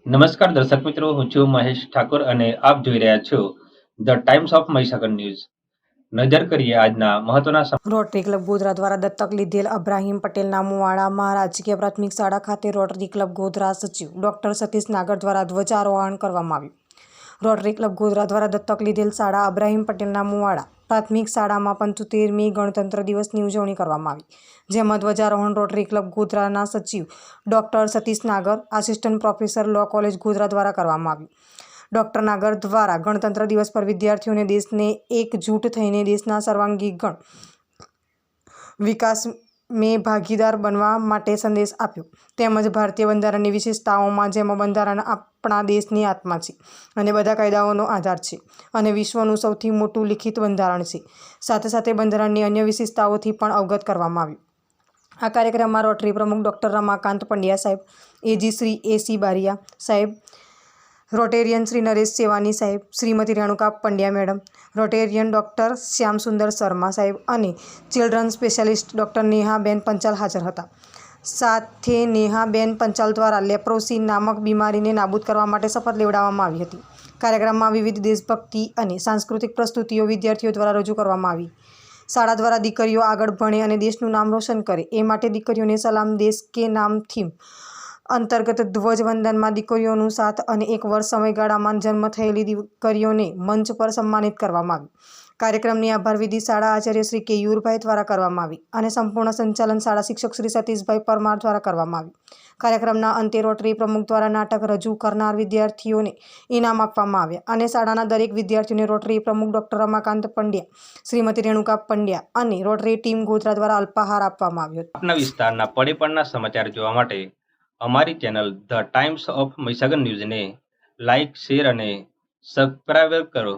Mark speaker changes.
Speaker 1: નમસ્કાર દર્શક મિત્રો, હું છું મહેશ ઠાકોર અને આપ જોઈ રહ્યા છો the Times of Mahisagar news. નજર કરીએ આજના મહત્વના.
Speaker 2: રોટરી ક્લબ ગોધરા દ્વારા દત્તક લીધેલ અબ્રાહીમ પટેલના મુવાડામાં રાજકીય પ્રાથમિક શાળા ખાતે રોટરી ક્લબ ગોધરા સચિવ ડોક્ટર સતીશ નાગર દ્વારા ધ્વજારોહણ કરવામાં આવ્યું. રોટરી ક્લબ ગોધરા દ્વારા દત્તક લીધેલ શાળા અબ્રાહીમ પટેલના મુવાડા પ્રાથમિક શાળામાં 75મી ગણતંત્ર દિવસની ઉજવણી કરવામાં આવી, જેમાં ધ્વજારોહણ રોટરી ક્લબ ગોધરાના સચિવ doctor Satish Nagar, assistant professor, law college Godhra દ્વારા કરવામાં આવ્યું. ડોક્ટર નાગર દ્વારા ગણતંત્ર દિવસ પર વિદ્યાર્થીઓને દેશને એકજૂટ થઈને દેશના સર્વાંગીણ વિકાસ में ભાગીદાર બનવા માટે સંદેશ આપ્યો. તેમજ ભારતીય બંધારણની વિશેષતાઓમાં જેમાં બંધારણ આપણા દેશની આત્મા છે અને બધા કાયદાઓનો આધાર છે અને વિશ્વનું સૌથી મોટું લિખિત બંધારણ છે. સાથે સાથે બંધારણની અન્ય વિશેષતાઓથી પણ અવગત કરવામાં આવ્યું. આ કાર્યક્રમમાં રોટરી પ્રમુખ ડૉક્ટર રમાકાંત પંડ્યા સાહેબ, એજી શ્રી એસી બારિયા સાહેબ, રોટેરિયન શ્રી નરેશ સેવાની સાહેબ, Shrimati Renuka Pandya madam, Rotarian doctor Shyamsundar Sharma સાહેબ અને ચિલ્ડ્રન સ્પેશિયાલિસ્ટ ડૉક્ટર નેહાબેન પંચાલ હાજર હતા. સાથે નેહાબેન પંચાલ દ્વારા લેપ્રોસી નામક બીમારીને નાબૂદ કરવા માટે શપથ લેવડાવવામાં આવી હતી. કાર્યક્રમમાં વિવિધ દેશભક્તિ અને સાંસ્કૃતિક પ્રસ્તુતિઓ વિદ્યાર્થીઓ દ્વારા રજૂ કરવામાં આવી. શાળા દ્વારા દીકરીઓ આગળ ભણે અને દેશનું નામ રોશન કરે એ માટે દીકરીઓને સલામ દેશ કે નામ થીમ અંતર્ગત ધ્વજવંદનમાં દીકરીઓનું 7 અને 1 વર્ષ સમયગાળામાં જન્મ થયેલી દીકરીઓને મંચ પર સન્માનિત કરવામાં આવી. કાર્યક્રમની આભાર વિધિ શાળા આચાર્ય શ્રી કેયુરભાઈ દ્વારા કરવામાં આવી અને સંપૂર્ણ સંચાલન શાળા શિક્ષક શ્રી સતીશભાઈ પરમાર દ્વારા કરવામાં આવ્યું. કાર્યક્રમના અંતે રોટરી પ્રમુખ દ્વારા નાટક રજૂ કરનાર વિદ્યાર્થીઓને ઇનામ આપવામાં આવ્યા અને શાળાના દરેક વિદ્યાર્થીઓને રોટરી પ્રમુખ ડૉક્ટર રમાકાંત પંડ્યા, શ્રીમતી રેણુકા પંડ્યા અને રોટરી ટીમ ગોધરા દ્વારા અલ્પાહાર આપવામાં આવ્યો.
Speaker 1: આપના વિસ્તારના પડે પડના સમાચાર જોવા માટે અમારી channel the Times of Mahisagar ન્યૂઝને લાઇક, શેર અને સબસ્ક્રાઇબ કરો.